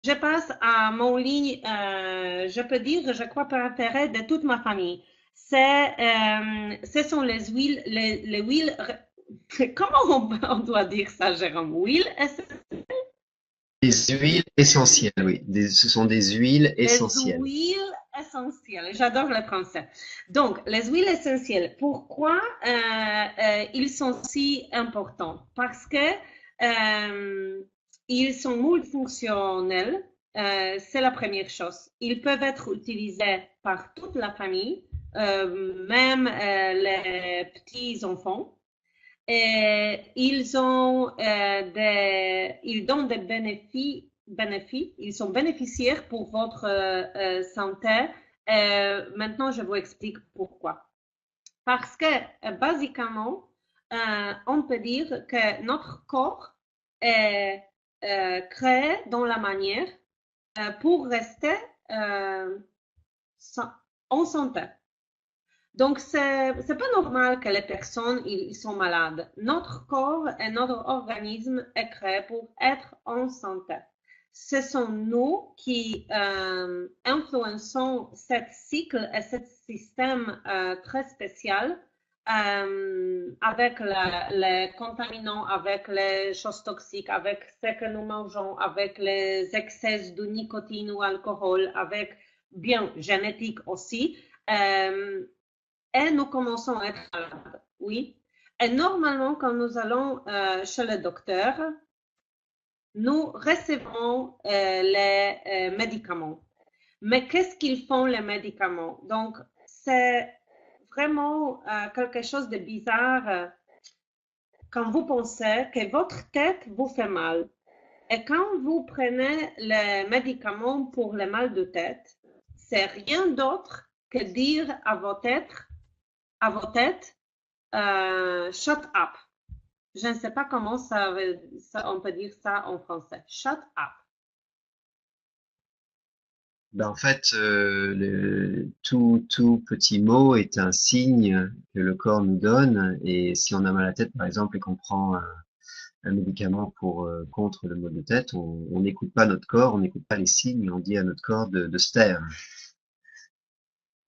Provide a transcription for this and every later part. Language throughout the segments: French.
je passe à mon ligne, je peux dire, je crois, préférée de toute ma famille. Ce sont les huiles, les huiles, comment on doit dire ça, Jérôme? Huiles, Des huiles essentielles, oui. Ce sont des huiles les essentielles. huiles essentielles. J'adore le français. Donc, les huiles essentielles, pourquoi ils sont si importants? Parce que ils sont multifonctionnels. C'est la première chose. Ils peuvent être utilisés par toute la famille, même les petits enfants. Et ils donnent des bénéfices, ils sont bénéficiaires pour votre santé. Maintenant, je vous explique pourquoi. Parce que, basiquement, on peut dire que notre corps est créé dans la manière pour rester euh, en santé. Donc, c'est pas normal que les personnes ils sont malades. Notre corps et notre organisme est créé pour être en santé. Ce sont nous qui influençons ce cycle et ce système très spécial avec les contaminants, avec les choses toxiques, avec ce que nous mangeons, avec les excès de nicotine ou alcool, avec bien génétique aussi. Euh, et nous commençons à être malades. Oui. Et normalement, quand nous allons chez le docteur, nous recevons les médicaments. Mais qu'est-ce qu'ils font les médicaments? Donc, c'est vraiment quelque chose de bizarre quand vous pensez que votre tête vous fait mal. Et quand vous prenez les médicaments pour le mal de tête, c'est rien d'autre que dire à votre tête, shut up. Je ne sais pas comment on peut dire ça en français. Shut up. Ben, en fait, tout petit mot est un signe que le corps nous donne. Et si on a mal à la tête, par exemple, et qu'on prend un médicament pour contre le mal de tête, on n'écoute pas notre corps, on n'écoute pas les signes, on dit à notre corps de se taire.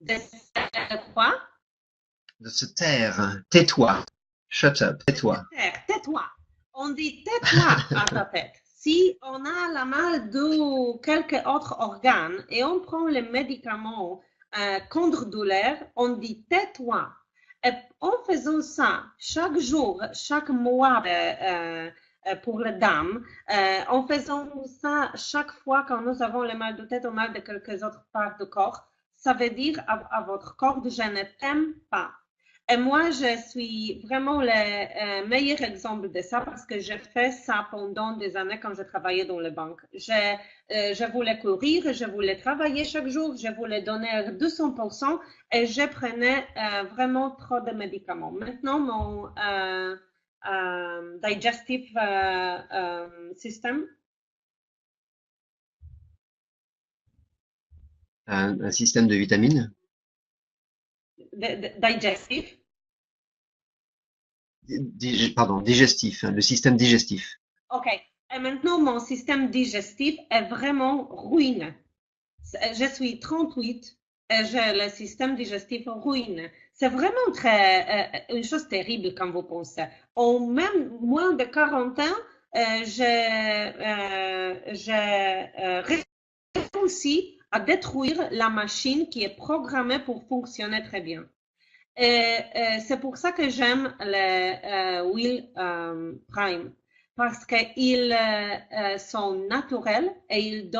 De quoi? De se taire. Tais-toi. Shut up. De se Tais-toi. taire. Tais-toi. On dit tais-toi à ta tête. Si on a la mal de quelque autre organe et on prend les médicaments contre douleur, on dit tais-toi. Et en faisant ça chaque jour, chaque mois pour les dames, en faisant ça chaque fois quand nous avons le mal de tête ou mal de quelques autres parts du corps, ça veut dire à votre corps je ne t'aime pas. Et moi, je suis vraiment le meilleur exemple de ça parce que j'ai fait ça pendant des années quand je travaillais dans les banques. Je voulais courir, je voulais travailler chaque jour, je voulais donner 200% et je prenais vraiment trop de médicaments. Maintenant, mon digestive system, Un système de vitamines. digestive, Pardon, digestif, hein, le système digestif. OK. Et maintenant, mon système digestif est vraiment ruiné. Je suis 38 et j'ai le système digestif ruiné. C'est vraiment une chose terrible quand vous pensez. En même moins de 40 ans, j'ai réussi à détruire la machine qui est programmée pour fonctionner très bien. Et c'est pour ça que j'aime les Wheel Prime parce qu'ils sont naturels et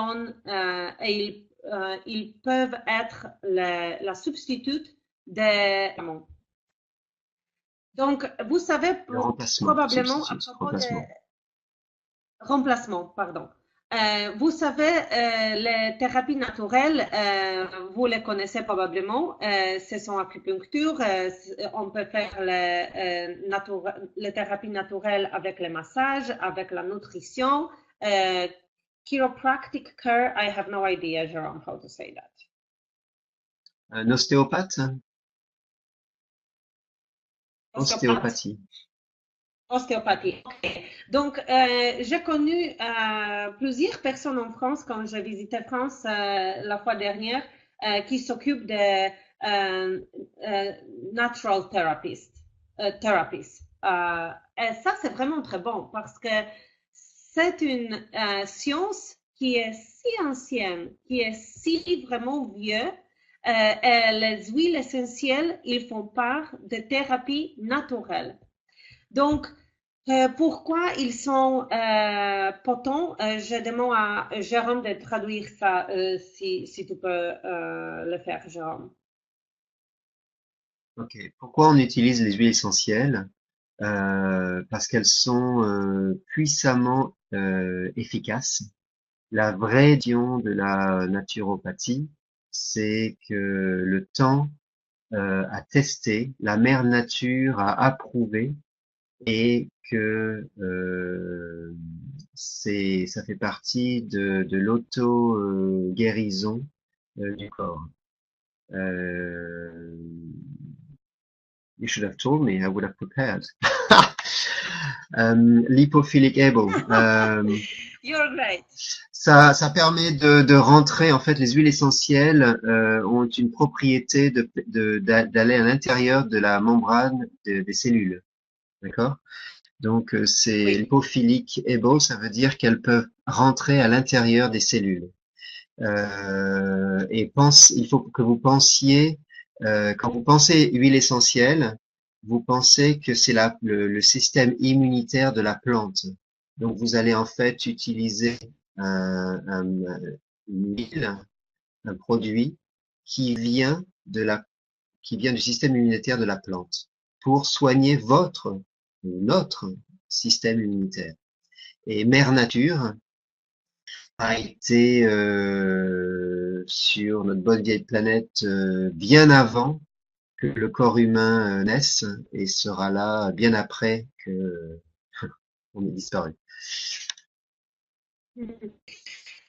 ils peuvent être la substitut des aliments. Donc, vous savez Le remplacement, probablement à substitut, propos des remplacement. remplacements, pardon. Vous savez, les thérapies naturelles, vous les connaissez probablement. Ce sont acupuncture. On peut faire les thérapies naturelles avec les massages, avec la nutrition. Euh, chiropractic care, I have no idea, Jerome, how to say that. Un ostéopathe, Ostéopathe. ostéopathie. Ostéopathie. Ok. Donc, j'ai connu plusieurs personnes en France quand j'ai visité France la fois dernière qui s'occupent de euh, natural therapists. Et ça, c'est vraiment très bon parce que c'est une science qui est si ancienne, qui est si vraiment vieux. Et les huiles essentielles, ils font part de thérapies naturelles. Donc, pourquoi ils sont potents? Je demande à Jérôme de traduire ça, si tu peux le faire, Jérôme. Ok. Pourquoi on utilise les huiles essentielles? Parce qu'elles sont puissamment efficaces. La vraie vision de la naturopathie, c'est que le temps a testé, la mère nature a approuvé et que ça fait partie de l'auto-guérison du corps. Euh, you should have told me, I would have prepared. Lipophilic able. You're great. Ça permet de rentrer, en fait, les huiles essentielles ont une propriété d'aller à l'intérieur de la membrane des cellules. D'accord? Donc, c'est Oui. lipophilique able, ça veut dire qu'elles peuvent rentrer à l'intérieur des cellules. Il faut que vous pensiez, quand vous pensez huile essentielle, vous pensez que c'est le système immunitaire de la plante. Donc, vous allez en fait utiliser une huile, un produit qui vient qui vient du système immunitaire de la plante pour soigner notre système immunitaire. Et Mère Nature a été sur notre bonne vieille planète bien avant que le corps humain naisse et sera là bien après que on ait disparu.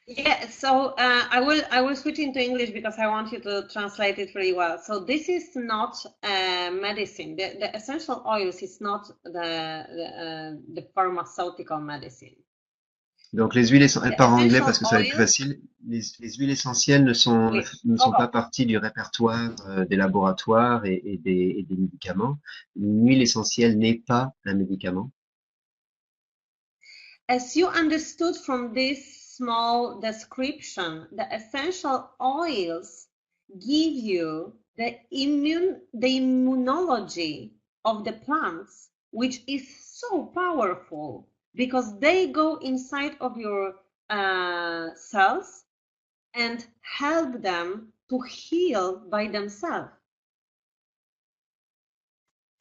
Yeah, so I will switch into English because I want you to translate it really well. So this is not medicine. The essential oils is not the pharmaceutical medicine. Donc les huiles essentielles, elle The part en anglais essential parce que ça va être plus oils, facile. Les huiles essentielles oui, ne go sont pas go. partie du répertoire des laboratoires et des médicaments. Une huile essentielle n'est pas un médicament. As you understood from this small description, the essential oils give you the immunology of the plants, which is so powerful because they go inside of your cells and help them to heal by themselves.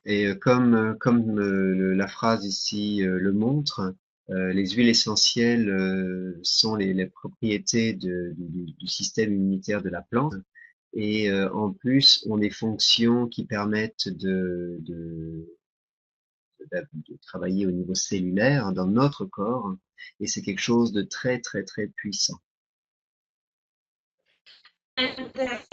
Et la phrase ici le montre, les huiles essentielles sont les propriétés du système immunitaire de la plante. Et en plus, ont des fonctions qui permettent de travailler au niveau cellulaire dans notre corps. Et c'est quelque chose de très, très, très puissant. And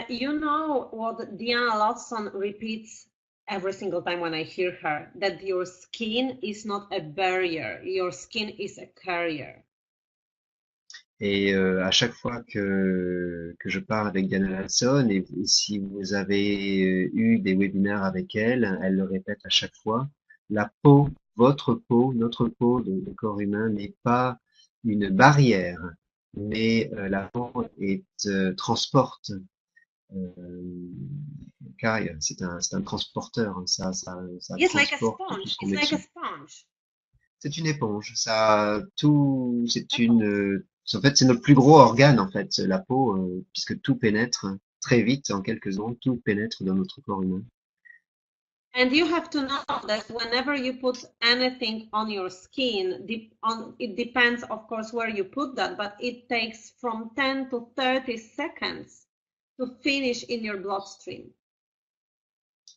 you know what Diana Lawson repeats every single time when I hear her, that your skin is not a barrier, your skin is a carrier. Et à chaque fois que je parle avec Diana Lalson, et si vous avez eu des webinaires avec elle, elle le répète à chaque fois, la peau, votre peau, notre peau de corps humain n'est pas une barrière, mais la peau transporte, car c'est un transporteur, hein, ça Yes, like a transporte tout sponge. ce qu'on It's met like a dessus. sponge. C'est une éponge. En fait, c'est notre plus gros organe, en fait, la peau, puisque tout pénètre très vite, en quelques secondes, tout pénètre dans notre corps humain. And you have to know that whenever you put anything on your skin, it depends, of course, where you put that, but it takes from 10 to 30 seconds to finish in your bloodstream.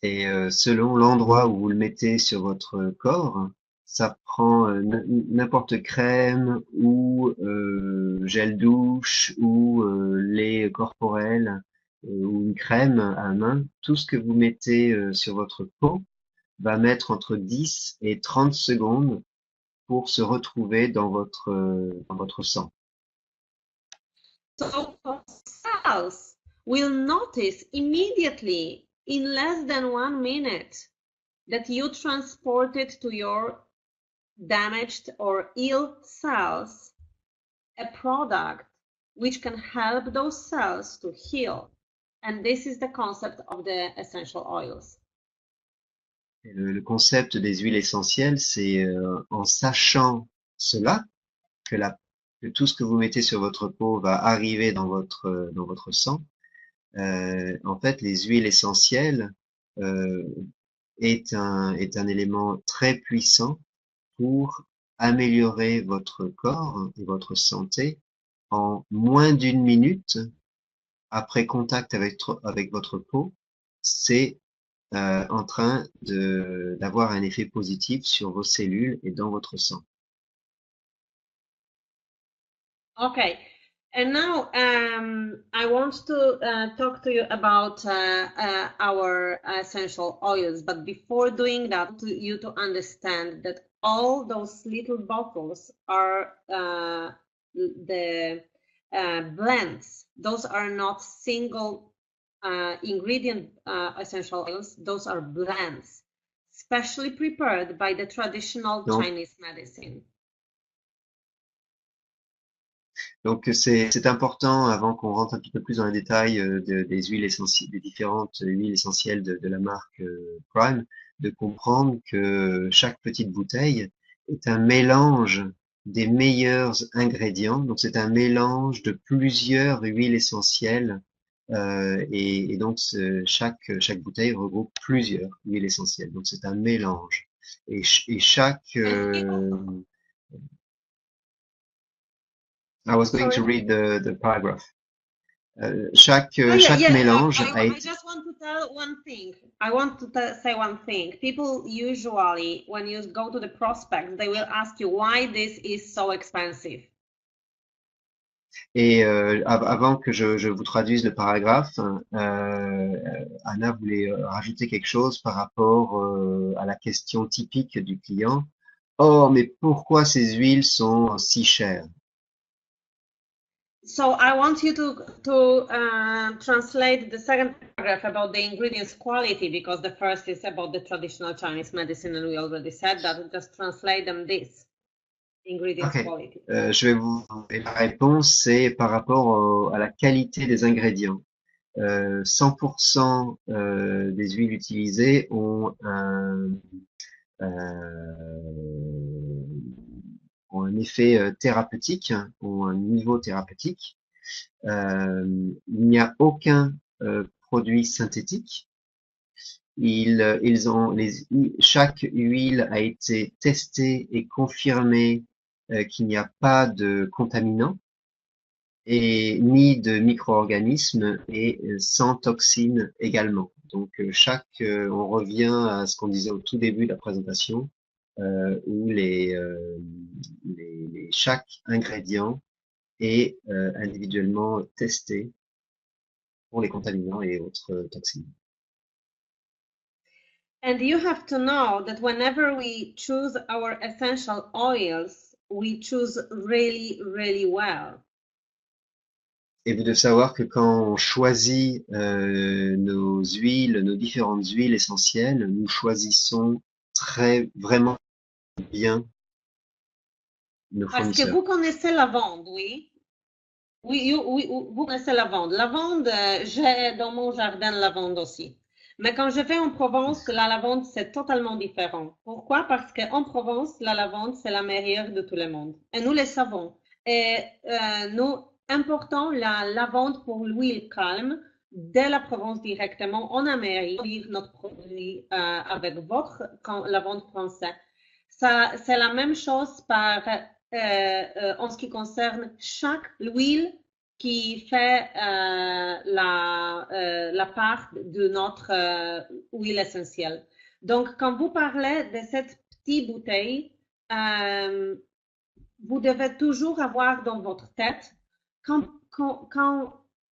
Et selon l'endroit où vous le mettez sur votre corps, ça prend n'importe crème ou gel douche ou lait corporel ou une crème à main, tout ce que vous mettez sur votre peau va mettre entre 10 et 30 secondes pour se retrouver dans votre sang. So cells will notice immediately in less than 1 minute that you transported to your damaged or ill cells a product which can help those cells to heal. And this is the concept of the essential oils. Le concept des huiles essentielles, c'est en sachant cela, que, que tout ce que vous mettez sur votre peau va arriver dans votre sang. En fait, les huiles essentielles euh, est un élément très puissant pour améliorer votre corps et votre santé en moins d'une minute après contact avec votre peau. C'est en train d'avoir un effet positif sur vos cellules et dans votre sang. Okay, and now I want to talk to you about our essential oils. But before doing that, you to understand that all those little bottles are the blends. Those are not single ingredient essential oils. Those are blends, specially prepared by the traditional Chinese medicine. Donc c'est important, avant qu'on rentre un petit peu plus dans les détails des huiles essentielles, des différentes huiles essentielles de la marque Prime, de comprendre que chaque petite bouteille est un mélange des meilleurs ingrédients. Donc c'est un mélange de plusieurs huiles essentielles et donc chaque bouteille regroupe plusieurs huiles essentielles. Donc c'est un mélange. Et chaque I was going to read the paragraph. Chaque mélange a été... I just want to tell one thing. I want to say one thing. People usually, when you go to the prospect, they will ask you why this is so expensive. Et avant que je vous traduise le paragraphe, Anna voulait rajouter quelque chose par rapport à la question typique du client. Oh, mais pourquoi ces huiles sont si chères? So I want you to translate the second paragraph about the ingredients quality, because the first is about the traditional Chinese medicine, and we already said that. Just translate them this. Ingredients quality. La réponse, c'est par rapport à la qualité des ingrédients. 100% des huiles utilisées ont ont un effet thérapeutique, ont un niveau thérapeutique. Il n'y a aucun produit synthétique. Chaque huile a été testée et confirmée qu'il n'y a pas de contaminants et ni de micro-organismes et sans toxines également. Donc on revient à ce qu'on disait au tout début de la présentation, où chaque ingrédient est individuellement testé pour les contaminants et autres toxines. And you have to know that whenever we choose our essential oils, we choose really, really well. Et vous devez savoir que quand on choisit nos différentes huiles essentielles, nous choisissons vraiment bien nos fournisseurs. Parce que vous connaissez la lavande, oui? Oui, vous connaissez la lavande. Lavande, j'ai dans mon jardin la lavande aussi. Mais quand je vais en Provence, la lavande, c'est totalement différent. Pourquoi? Parce qu'en Provence, la lavande, c'est la meilleure de tout le monde. Et nous le savons. Et nous importons la lavande pour l'huile calme de la Provence directement en Amérique. Notre produit avec votre lavande française. Ça, c'est la même chose en ce qui concerne chaque huile qui fait la part de notre huile essentielle. Donc, quand vous parlez de cette petite bouteille, vous devez toujours avoir dans votre tête quand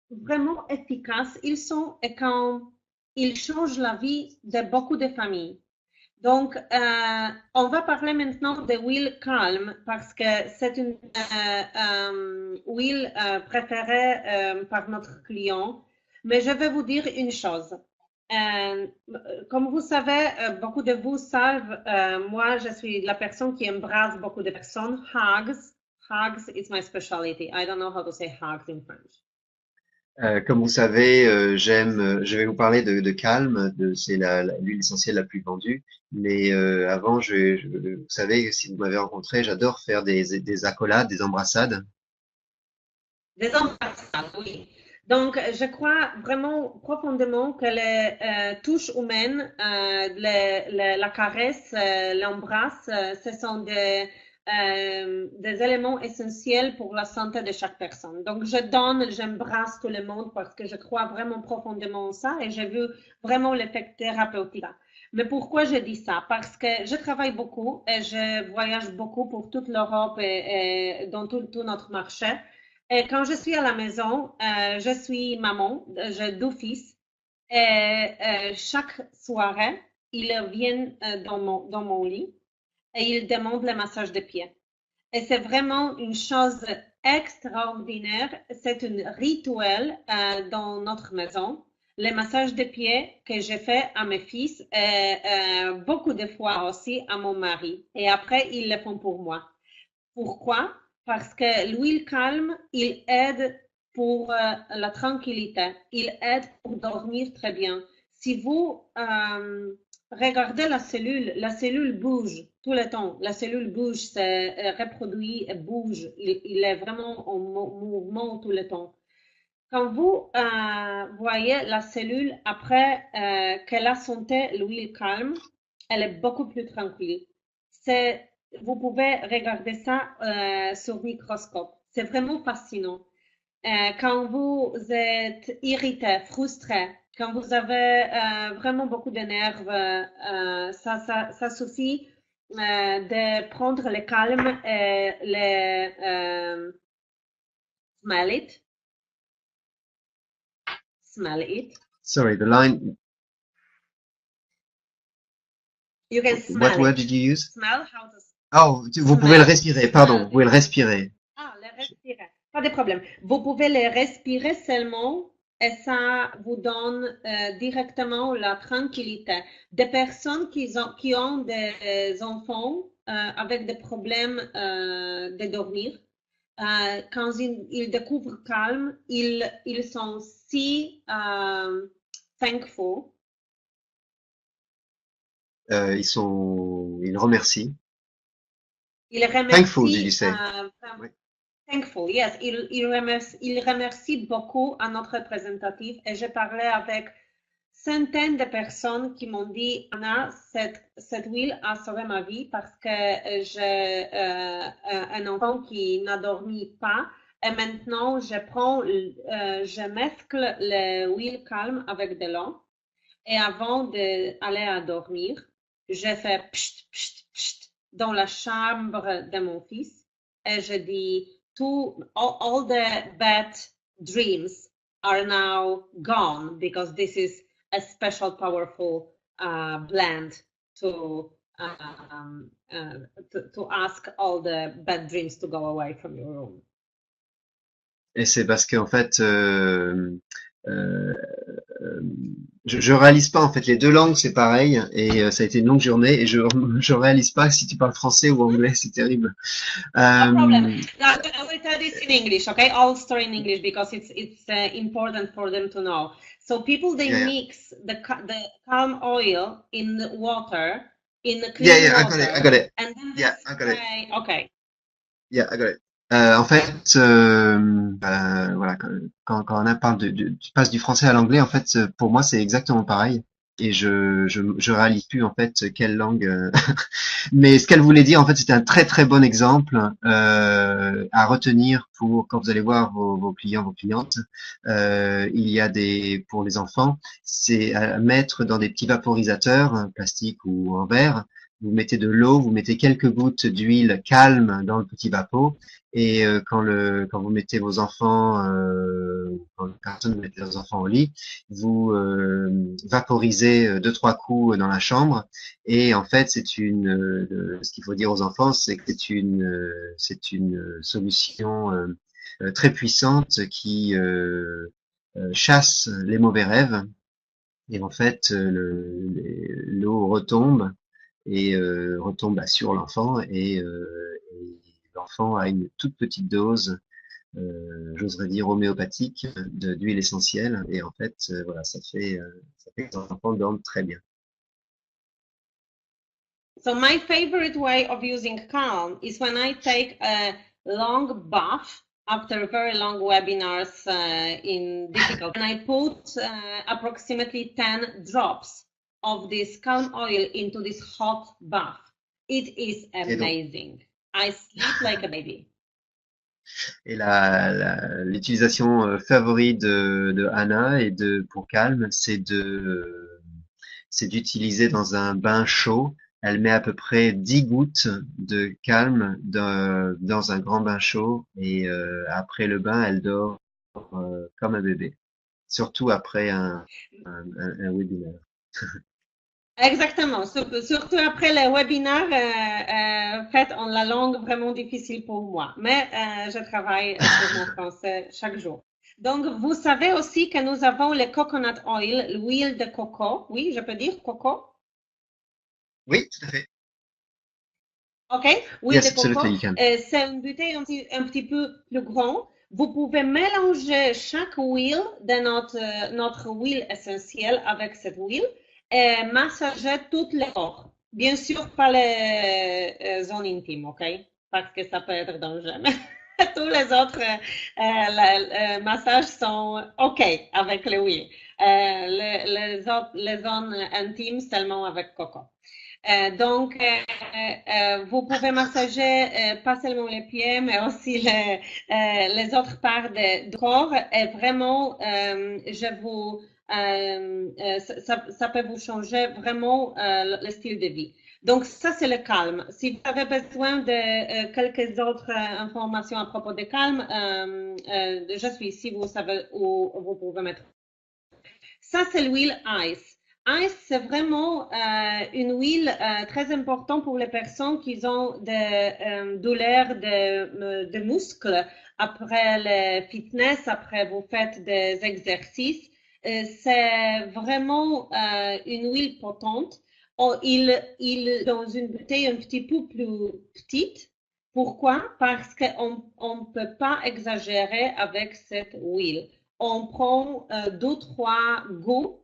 vraiment efficaces ils sont et quand ils changent la vie de beaucoup de familles. Donc, on va parler maintenant de huile calme parce que c'est une huile préférée par notre client. Mais je vais vous dire une chose. Euh, Comme vous savez, beaucoup de vous savent, moi, je suis la personne qui embrasse beaucoup de personnes. Hugs. Hugs is my specialty. I don't know how to say hugs in French. Comme vous savez, je vais vous parler de Calm, c'est l'huile essentielle la plus vendue. Mais avant, vous savez, si vous m'avez rencontré, j'adore faire des accolades, des embrassades. Des ambassades, oui. Donc, je crois vraiment profondément que les touches humaines, la caresse, l'embrasse, ce sont des éléments essentiels pour la santé de chaque personne. Donc, je donne, j'embrasse tout le monde parce que je crois vraiment profondément en ça et j'ai vu vraiment l'effet thérapeutique. Mais pourquoi je dis ça? Parce que je travaille beaucoup et je voyage beaucoup pour toute l'Europe et dans tout notre marché. Et quand je suis à la maison, je suis maman, j'ai deux fils, et chaque soirée, ils viennent dans mon lit et ils demandent le massage des pieds. Et c'est vraiment une chose extraordinaire, c'est un rituel dans notre maison. Le massage des pieds que j'ai fait à mes fils et beaucoup de fois aussi à mon mari. Et après, ils le font pour moi. Pourquoi? Parce que l'huile calme, il aide pour la tranquillité, il aide pour dormir très bien. Si vous regardez la cellule bouge tout le temps. La cellule bouge, se reproduit, bouge. Il est vraiment en mouvement tout le temps. Quand vous voyez la cellule après qu'elle a senté l'huile calme, elle est beaucoup plus tranquille. C'est, vous pouvez regarder ça sur microscope. C'est vraiment fascinant. Quand vous êtes irrité, frustré, quand vous avez vraiment beaucoup de nerfs, ça suffit de prendre le calme et le smell it, smell it. Sorry, the line. You can What smell word it. did you use? Smell how to Oh, vous pouvez le smell. respirer. Pardon, vous Smell. pouvez le respirer. Ah, le respirer. Pas de problème. Vous pouvez le respirer seulement et ça vous donne directement la tranquillité. Des personnes qui ont des enfants avec des problèmes de dormir, quand ils découvrent calme, ils sont si thankful. Ils remercient. Ils Thankful, did you remercient say? Oui. thankful, yes. Il remercie beaucoup à notre représentatif et j'ai parlé avec centaines de personnes qui m'ont dit, Anna, cette huile a sauvé ma vie parce que j'ai un enfant qui n'a dormi pas et maintenant je mescle l'huile calme avec de l'eau et avant d'aller à dormir, j'ai fait pcht, pcht, pcht dans la chambre de mon fils et je dis all the bad dreams are now gone because this is a special powerful blend to to ask all the bad dreams to go away from your room. Et c'est parce qu'en fait, euh, euh, je réalise pas en fait les deux langues c'est pareil et ça a été une longue journée et je réalise pas si tu parles français ou anglais, c'est terrible. No problem. Euh, Now, I will tell this in English, okay? I'll story in English because it's important for them to know. So people they yeah, yeah, mix the palm oil in the water, in the yeah, clean yeah, I got water, it, and then they yeah, I got it, spray. Okay. yeah, I got it. En fait, voilà, quand on parle tu passes du français à l'anglais, en fait, pour moi, c'est exactement pareil. Et je réalise plus en fait quelle langue. Mais ce qu'elle voulait dire, en fait, c'était un très très bon exemple à retenir pour quand vous allez voir vos clients, vos clientes. Il y a pour les enfants, c'est à mettre dans des petits vaporisateurs, plastique ou en verre. Vous mettez de l'eau, vous mettez quelques gouttes d'huile calme dans le petit vapeau et quand vous mettez vos enfants, personnes mettez leurs enfants au lit, vous vaporisez deux trois coups dans la chambre et en fait ce qu'il faut dire aux enfants, c'est que c'est une solution très puissante qui chasse les mauvais rêves et en fait l'eau retombe et retombe sur l'enfant et l'enfant a une toute petite dose, j'oserais dire homéopathique, d'huile essentielle et en fait voilà ça fait que l'enfant dorme très bien. So my favorite way of using Calm is when I take a long bath after very long webinars in difficult, and I put approximately 10 drops of this Calm oil into this hot bath. It is amazing. I sleep like a baby. Et l'utilisation favorite de Anna et pour Calme, c'est d'utiliser dans un bain chaud. Elle met à peu près 10 gouttes de Calme dans un grand bain chaud et après le bain, elle dort comme un bébé. Surtout après un webinaire. Exactement. Surtout après le webinaire fait en la langue vraiment difficile pour moi. Mais je travaille sur mon français chaque jour. Donc, vous savez aussi que nous avons le coconut oil, l'huile de coco. Oui, je peux dire coco? Oui, tout à fait. OK, huile Yes, de coco. absolutely, you can. C'est une bouteille un petit peu plus grand. Vous pouvez mélanger chaque huile de notre huile essentielle avec cette huile et massager toutes les corps. Bien sûr, pas les zones intimes, OK? Parce que ça peut être dangereux. Mais tous les autres massages sont OK avec l'huile. Les zones intimes seulement avec coco. Donc, vous pouvez massager pas seulement les pieds, mais aussi les autres parts du corps. Et vraiment, ça peut vous changer vraiment le style de vie. Donc, ça, c'est le calme. Si vous avez besoin de quelques autres informations à propos de calme, je suis ici, vous savez où vous pouvez mettre. Ça, c'est l'huile Ice. Ice, c'est vraiment une huile très importante pour les personnes qui ont des douleurs de muscles après le fitness, après vous faites des exercices. C'est vraiment une huile potente. Oh, il dans une bouteille un petit peu plus petite. Pourquoi? Parce qu'on ne peut pas exagérer avec cette huile. On prend 2-3 gouttes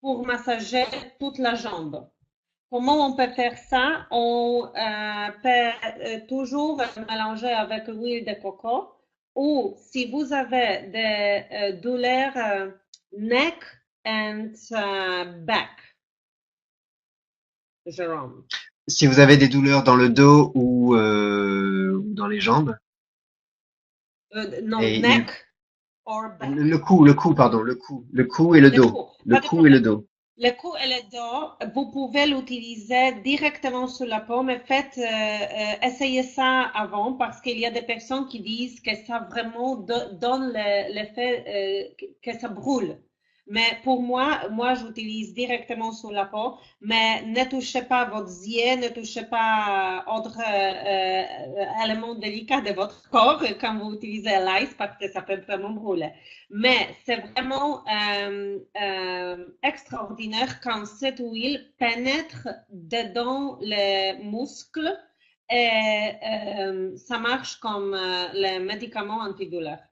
pour massager toute la jambe. Comment on peut faire ça? On peut toujours mélanger avec l'huile de coco ou si vous avez des douleurs neck and back, Jérôme. Si vous avez des douleurs dans le dos ou dans les jambes, Non, et neck or back. le cou, pardon, le cou et le dos, le cou et le dos. Le cou et le dos, vous pouvez l'utiliser directement sur la peau, mais faites, essayez ça avant parce qu'il y a des personnes qui disent que ça vraiment donne l'effet que ça brûle. Mais pour moi, j'utilise directement sur la peau, mais ne touchez pas votre yeux, ne touchez pas autres éléments délicats de votre corps quand vous utilisez l'ice parce que ça peut vraiment brûler. Mais c'est vraiment extraordinaire quand cette huile pénètre dedans les muscles et ça marche comme les médicaments antidouleurs.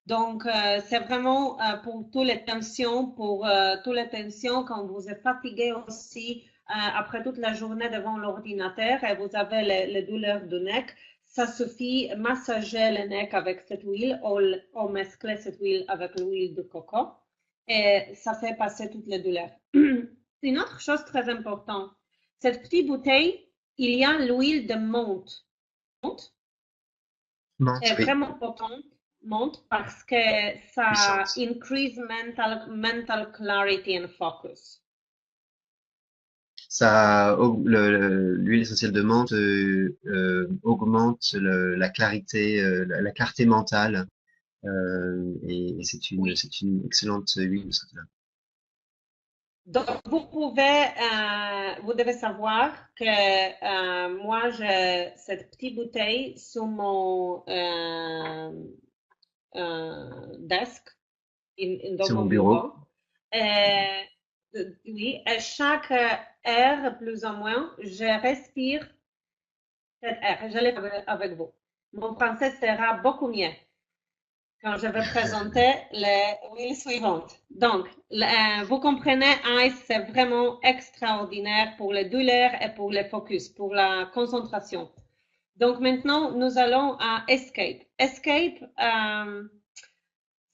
Donc, c'est vraiment pour toutes les tensions, quand vous êtes fatigué aussi après toute la journée devant l'ordinateur et vous avez les douleurs du nez, ça suffit massager le nez avec cette huile ou mescler cette huile avec l'huile de coco et ça fait passer toutes les douleurs. Une autre chose très importante, cette petite bouteille, il y a l'huile de menthe. Menthe est Oui, vraiment potente. Menthe parce que ça puissante. increase mental clarity and focus. L'huile essentielle de menthe augmente la clarté mentale et Oui. c'est une excellente huile de soja. Donc, vous devez savoir que moi, j'ai cette petite bouteille sur mon desk dans Sur mon mon bureau. bureau. Euh, oui, à chaque heure, plus ou moins, je respire cette air. Je l'ai fait avec vous. Mon français sera beaucoup mieux quand je vais présenter les huiles suivantes. Donc, vous comprenez, ICE, c'est vraiment extraordinaire pour les douleurs et pour le focus, pour la concentration. Donc, maintenant, nous allons à Escape. Escape,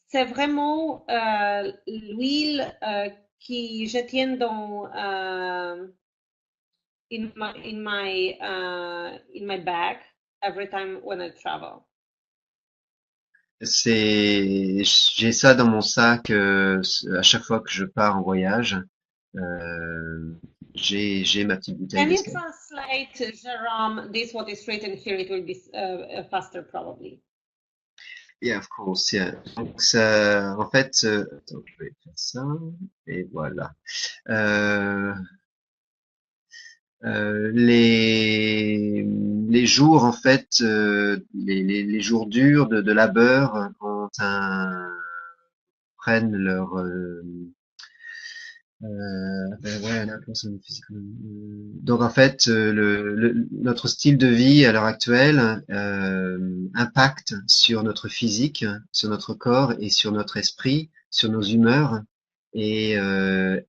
c'est vraiment l'huile qui je tiens dans in my bag every time when I travel. J'ai ça dans mon sac à chaque fois que je pars en voyage. Euh, j'ai ma petite bouteille Can you d'Escape. translate, Jerome, this what is written here? It will be faster probably. Yeah, of course, yeah. Donc ça, en fait, attends, je vais faire ça et voilà. Euh, les jours en fait, les jours durs de labeur prennent leur ouais, un influence physique. Donc en fait, notre style de vie à l'heure actuelle impacte sur notre physique, sur notre corps et sur notre esprit, sur nos humeurs. Et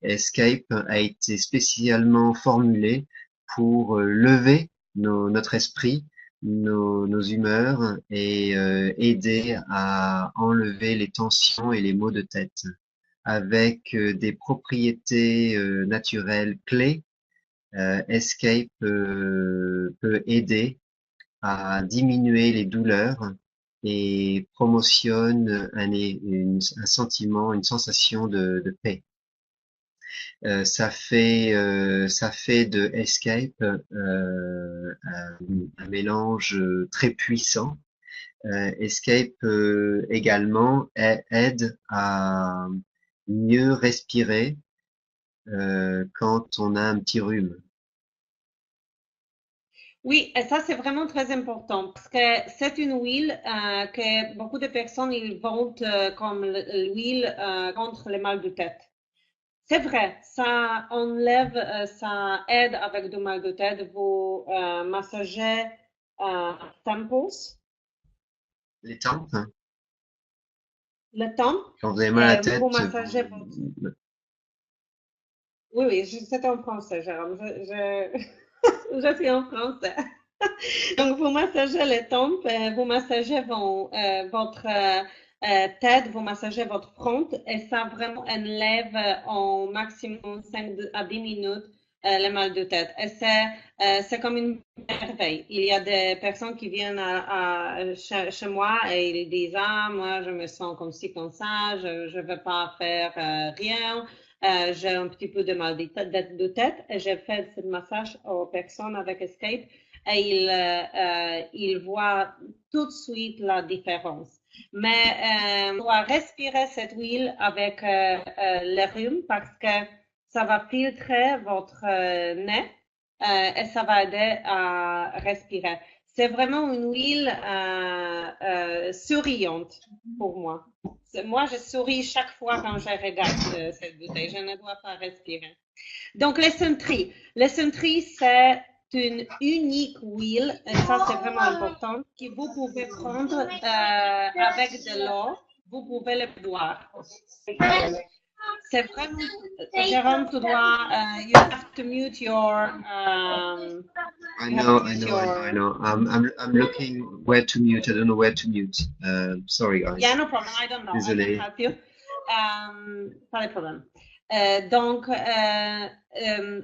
Escape a été spécialement formulé pour lever notre esprit, nos humeurs et aider à enlever les tensions et les maux de tête avec des propriétés naturelles clés. Escape peut aider à diminuer les douleurs et promotionne un sentiment, une sensation de paix. Ça fait de Escape un mélange très puissant. Escape également aide à mieux respirer quand on a un petit rhume. Oui, et ça c'est vraiment très important parce que c'est une huile que beaucoup de personnes ils vendent comme l'huile contre les mal de tête. C'est vrai, ça enlève, ça aide avec du mal de tête. Vous massagez temples, Les tempes, hein, le temple, quand vous avez mal à la vous tête, massagez votre... Oui, oui, c'est en français, Jérôme. Je suis en français. Donc, vous massagez les tempes, vous massagez votre tête, vous massagez votre front et ça vraiment enlève en maximum 5 à 10 minutes le mal de tête. Et c'est comme une merveille. Il y a des personnes qui viennent chez moi et ils disent, ah, moi, je me sens comme ci, comme ça, je ne veux pas faire rien. J'ai un petit peu de mal de tête et j'ai fait ce massage aux personnes avec Escape et il voit tout de suite la différence. Mais on doit respirer cette huile avec le rhume parce que ça va filtrer votre nez et ça va aider à respirer. C'est vraiment une huile souriante pour moi. Moi, je souris chaque fois quand je regarde cette bouteille. Je ne dois pas respirer. Donc, les centries. Les centries, c'est une unique huile, et ça c'est vraiment important, que vous pouvez prendre avec de l'eau, vous pouvez le boire. C'est vraiment, Jérôme, you have to mute I you have know, to I mute know, I know, I your, know. I'm looking where to mute. I don't know where to mute. Sorry, yeah, guys. no problem, I don't know, I can Désolé. help you. Pas de problème. Donc,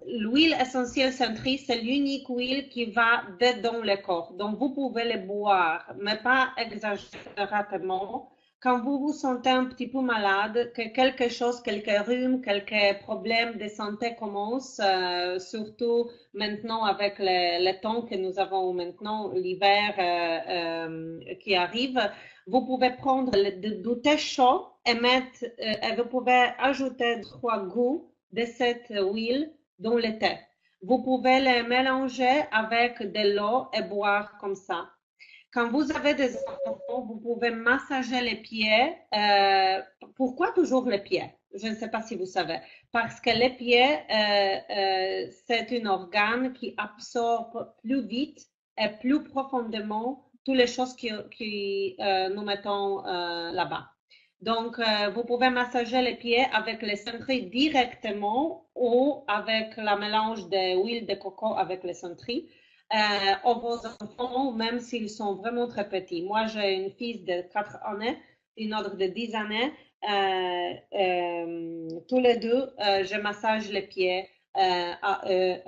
l'huile essentielle centrée, c'est l'unique huile qui va dedans le corps. Donc, vous pouvez le boire, mais pas exagérément. Quand vous vous sentez un petit peu malade, que quelque chose, quelques rhumes, quelques problèmes de santé commencent, surtout maintenant avec le temps que nous avons maintenant, l'hiver qui arrive, Vous pouvez prendre du thé chaud et vous pouvez ajouter 3 gouttes de cette huile dans le thé. Vous pouvez les mélanger avec de l'eau et boire comme ça. Quand vous avez des enfants, vous pouvez massager les pieds. Pourquoi toujours les pieds? Je ne sais pas si vous savez. Parce que les pieds, c'est un organe qui absorbe plus vite et plus profondément toutes les choses nous mettons là-bas. Donc, vous pouvez massager les pieds avec les centris directement ou avec la mélange d'huile de coco avec les centris aux enfants, même s'ils sont vraiment très petits. Moi, j'ai une fille de 4 années, une autre de 10 années. Tous les deux, je massage les pieds à eux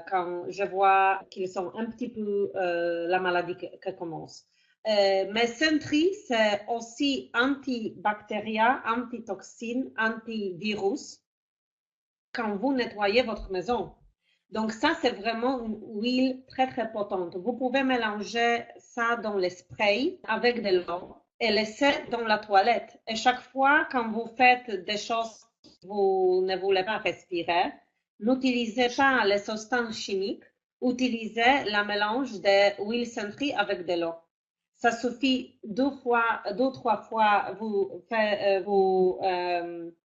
quand je vois qu'ils sont un petit peu la maladie qui commence. Mais Sentry, c'est aussi antibactérien, antitoxine, antivirus quand vous nettoyez votre maison. Donc ça, c'est vraiment une huile très, très potente. Vous pouvez mélanger ça dans le spray avec de l'eau et laisser dans la toilette. Et chaque fois, quand vous faites des choses que vous ne voulez pas respirer, n'utilisez pas les substances chimiques, utilisez la mélange de huile Sentry avec de l'eau. Ça suffit 2, 3 fois, vous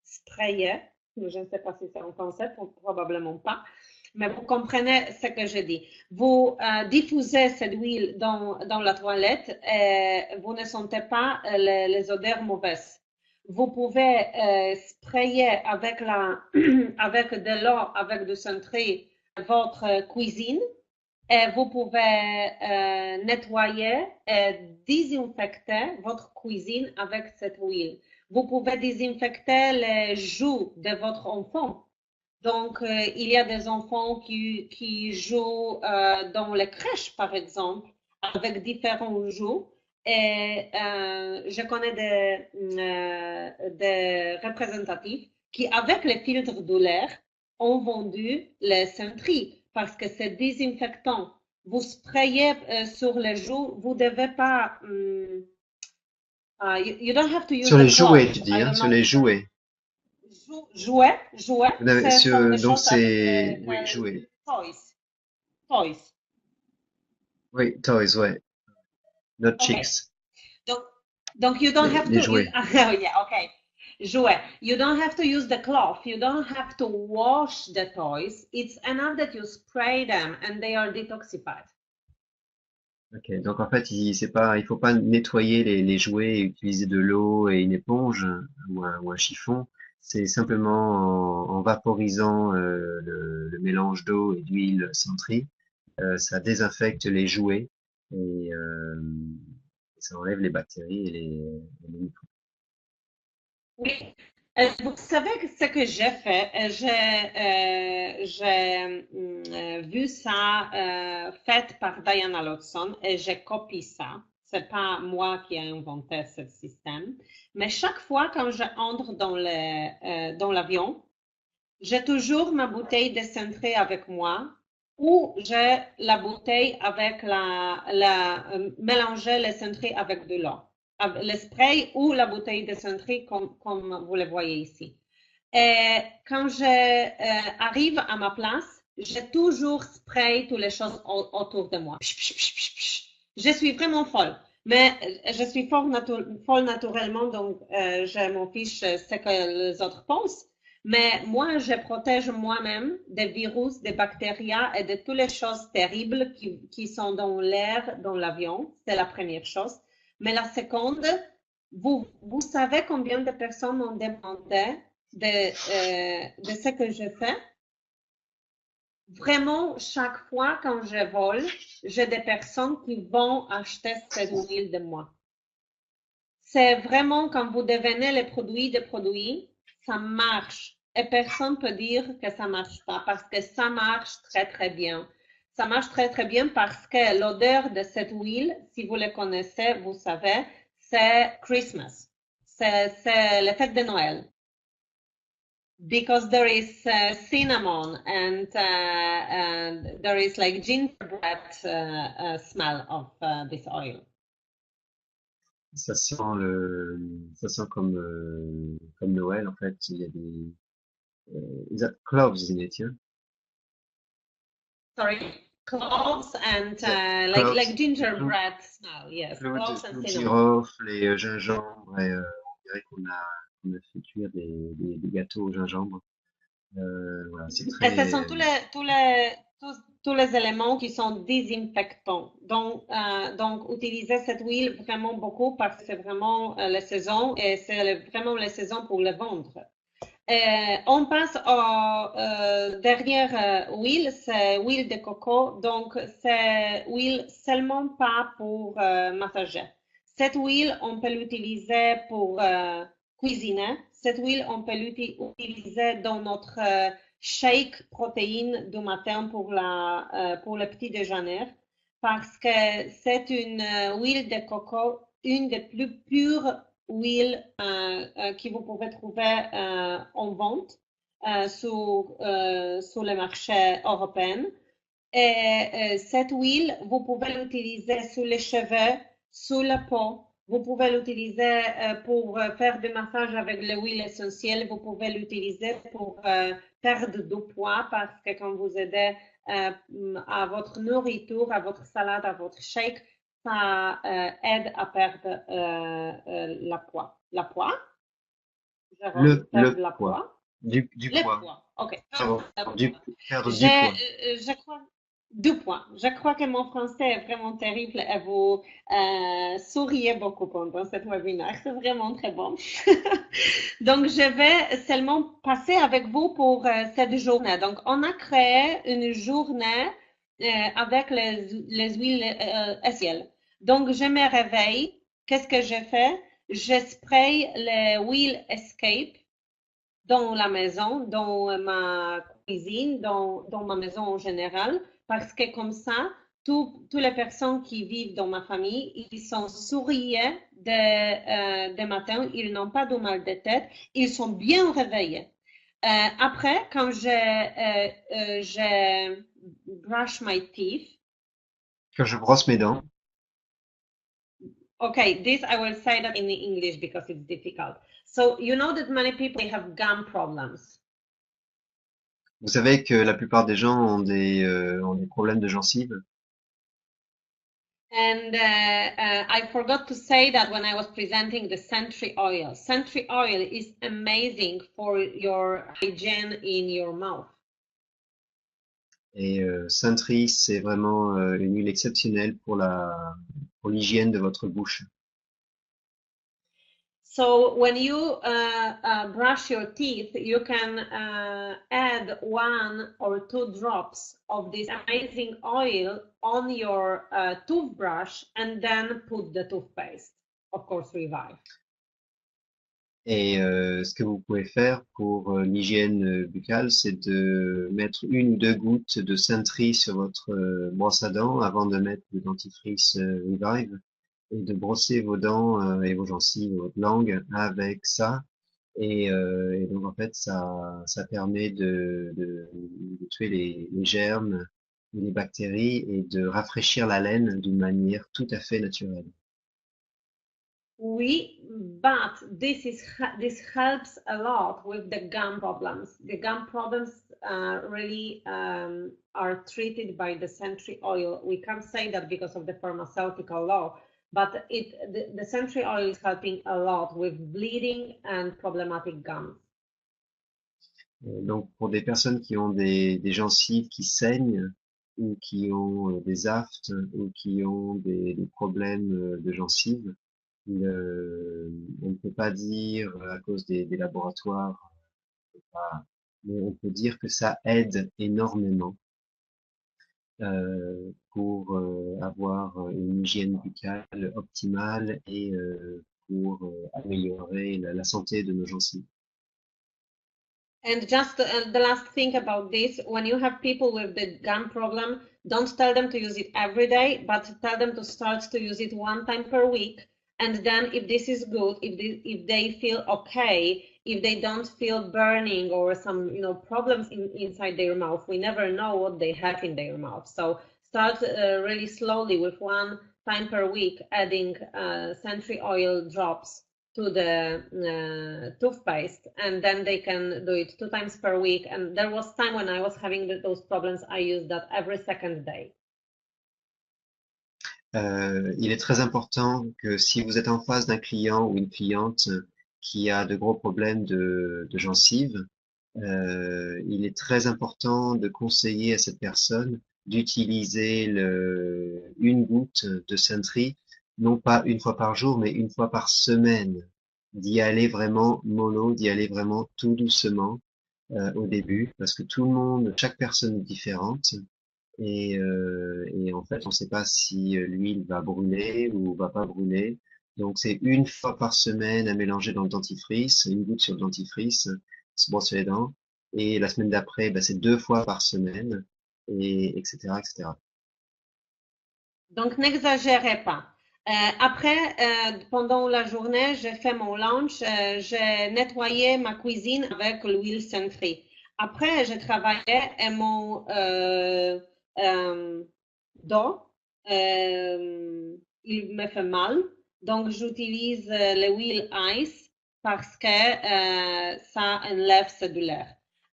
sprayez. Je ne sais pas si c'est un concept, probablement pas. Mais vous comprenez ce que je dis. Vous diffusez cette huile dans la toilette et vous ne sentez pas les odeurs mauvaises. Vous pouvez sprayer avec avec de l'eau, avec du Sentry, votre cuisine et vous pouvez nettoyer et désinfecter votre cuisine avec cette huile. Vous pouvez désinfecter les joues de votre enfant. Donc, il y a des enfants qui jouent dans les crèches, par exemple, avec différents joues. Et je connais des représentatifs qui, avec les filtres de l'air, ont vendu les Sentry parce que c'est désinfectant. Vous sprayez sur les joues, vous ne devez pas. You don't have to use Sur the les jouets, cloth. tu dis, I hein, don't sur know. les jouets. Jouets, ce sont des Donc choses avec c'est, oui, jouets. toys. Toys. Oui, toys, ouais. Not Okay. chicks. Donc, donc you don't have Les to use, jouets. oh, yeah, okay. Jouet. You don't have to use the cloth. You don't have to wash the toys. It's enough that you spray them and they are detoxified. Ok, donc en fait, il faut pas nettoyer les jouets et utiliser de l'eau et une éponge ou un chiffon. C'est simplement en vaporisant le mélange d'eau et d'huile Sentry, ça désinfecte les jouets et ça enlève les bactéries et les microbes. Oui. Vous savez ce que j'ai fait? J'ai vu ça fait par Diana Lodson et j'ai copié ça. C'est pas moi qui ai inventé ce système. Mais chaque fois quand j'entre dans l'avion, j'ai toujours ma bouteille de Centré avec moi ou j'ai la bouteille avec mélanger le Centré avec de l'eau. Le spray ou la bouteille de Centré comme vous le voyez ici. Et quand j'arrive à ma place, j'ai toujours spray toutes les choses autour de moi. Je suis vraiment folle. Mais je suis folle naturellement, donc je m'en fiche ce que les autres pensent. Mais moi, je protège moi-même des virus, des bactéries et de toutes les choses terribles qui sont dans l'air, dans l'avion. C'est la première chose. Mais la seconde, vous savez combien de personnes m'ont demandé de ce que je fais? Vraiment, chaque fois quand je vole, j'ai des personnes qui vont acheter cette huile de moi. C'est vraiment quand vous devenez les produits de produits, ça marche. Et personne peut dire que ça marche pas parce que ça marche très très bien. Ça marche très très bien parce que l'odeur de cette huile, si vous le connaissez, vous savez, c'est Christmas. C'est les fêtes de Noël. Because there is cinnamon and there is like gingerbread smell of this oil. ça sent comme Noël en fait. Il y a des is that cloves in it, yeah? Sorry, cloves and Yeah, like cloves, gingerbread smell. Yes, cloves and clou de cinnamon. girofle et gingembre et on dirait qu'on a fait cuire des gâteaux au gingembre. Voilà, c'est Et ce sont très tous les éléments qui sont désinfectants. Donc, utilisez cette huile vraiment beaucoup parce que c'est vraiment la saison et c'est vraiment la saison pour le vendre. On passe au dernière huile, c'est huile de coco. Donc, c'est huile seulement pas pour massager. Cette huile, on peut l'utiliser pour cuisiner. Cette huile, on peut l'utiliser dans notre shake protéine du matin pour le petit déjeuner parce que c'est une huile de coco, une des plus pures huiles que vous pouvez trouver en vente sur le marché européen. Et cette huile, vous pouvez l'utiliser sur les cheveux, sur la peau. Vous pouvez l'utiliser pour faire du massage avec l'huile essentielle. Vous pouvez l'utiliser pour perdre du poids parce que quand vous aidez à votre nourriture, à votre salade, à votre shake, ça aide à perdre la poids. La poids? Jérôme, perdre le la poids, poids? du Le poids, poids. OK. perdre perdre du J'ai, poids. je crois, 2 points. Je crois que mon français est vraiment terrible et vous souriez beaucoup pendant cette webinaire. C'est vraiment très bon. Donc, je vais seulement passer avec vous pour cette journée. Donc, on a créé une journée avec les huiles essentielles. Donc, je me réveille. Qu'est-ce que je fais? Je spray les huiles Escape dans la maison, dans ma cuisine, dans ma maison en général, parce que comme ça, toutes les personnes qui vivent dans ma famille, ils sont souriants de matin, ils n'ont pas de mal de tête, ils sont bien réveillés. Après, quand je brush my teeth, Quand je brosse mes dents, okay, this I will say that in English because it's difficult. So you know that many people have gum problems. vous savez que la plupart des gens ont des problèmes de gencives. And I forgot to say that when I was presenting the Sentry oil. Sentry oil is amazing for your hygiene in your mouth. Et Saint-Try, c'est vraiment une huile exceptionnelle pour l'hygiène de votre bouche. So when you brush your teeth, you can add 1 or 2 drops of this amazing oil on your toothbrush and then put the toothpaste. Of course, revive. Et ce que vous pouvez faire pour l'hygiène buccale, c'est de mettre 1 ou 2 gouttes de Saint-Try sur votre brosse à dents avant de mettre le dentifrice Revive et de brosser vos dents et vos gencives, votre langue avec ça. Et donc en fait, ça permet de tuer les germes et les bactéries et de rafraîchir la laine d'une manière tout à fait naturelle. Oui, but this helps a lot with the gum problems. The gum problems really are treated by the Sentry oil. We can't say that because of the pharmaceutical law, but the Sentry oil is helping a lot with bleeding and problematic gums. Donc pour des personnes qui ont des gencives qui saignent ou qui ont des aftes ou qui ont des problèmes de gencives, on ne peut pas dire à cause des laboratoires, mais on peut dire que ça aide énormément pour avoir une hygiène buccale optimale et pour améliorer la santé de nos gencives. And just the last thing about this, when you have people with the gum problem, don't tell them to use it every day, but tell them to start to use it 1 time per week. And then if this is good, if they feel okay, if they don't feel burning or some problems inside their mouth, we never know what they have in their mouth. So start really slowly with time per week adding Sentry oil drops to the toothpaste, and then they can do it 2 times per week. And there was time when I was having those problems, I used that every second day. Il est très important que si vous êtes en face d'un client ou une cliente qui a de gros problèmes de gencives, il est très important de conseiller à cette personne d'utiliser une goutte de Sentry, non pas une fois par jour, mais une fois par semaine, d'y aller vraiment mollo, d'y aller vraiment tout doucement au début, parce que tout le monde, chaque personne est différente. Et en fait, on ne sait pas si l'huile va brûler ou va pas brûler. Donc, c'est une fois par semaine à mélanger dans le dentifrice, une goutte sur le dentifrice, se brosser les dents. Et la semaine d'après, bah, c'est 2 fois par semaine, et etc., etc. Donc, n'exagérez pas. Après, pendant la journée, j'ai fait mon lunch, j'ai nettoyé ma cuisine avec l'huile Sentry. Après, j'ai travaillé et mon dos, il me fait mal. Donc, j'utilise l'huile Ice parce que ça enlève cette douleur.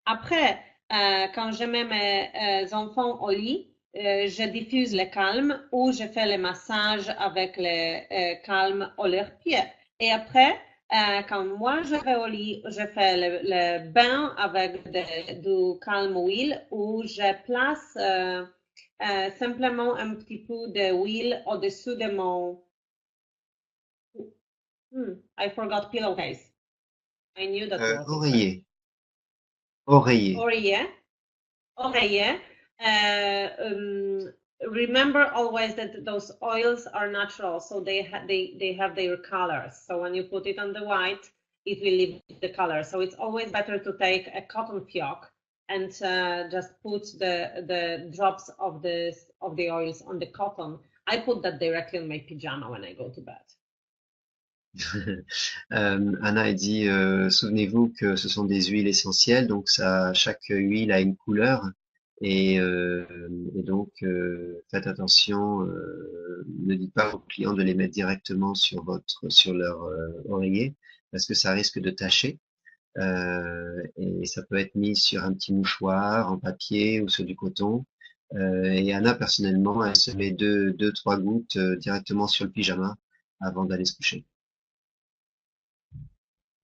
Après, quand je mets mes enfants au lit, je diffuse le calme ou je fais le massage avec le calme à leurs pieds. Et après, quand moi je vais au lit, je fais le bain avec du calme huile ou je place simplement un petit peu d'huile au-dessus de mon... I forgot pillowcase. I knew that was it, right? Oreiller, oreiller. Oreiller. Oreiller. Remember always that those oils are natural, so they have their colors. So when you put it on the white, it will leave the color. So it's always better to take a cotton fioc and just put the drops of the oils on the cotton. I put that directly on my pyjama when I go to bed. Anna a dit, souvenez-vous que ce sont des huiles essentielles, donc ça, chaque huile a une couleur, et donc faites attention, ne dites pas aux clients de les mettre directement sur leur oreiller, parce que ça risque de tacher, et ça peut être mis sur un petit mouchoir en papier ou sur du coton. Et Anna personnellement, elle se met deux, trois gouttes directement sur le pyjama avant d'aller se coucher.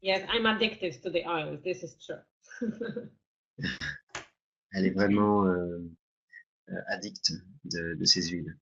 Yes, I'm addicted to the oils. This is true. Elle est vraiment addicte de ces huiles.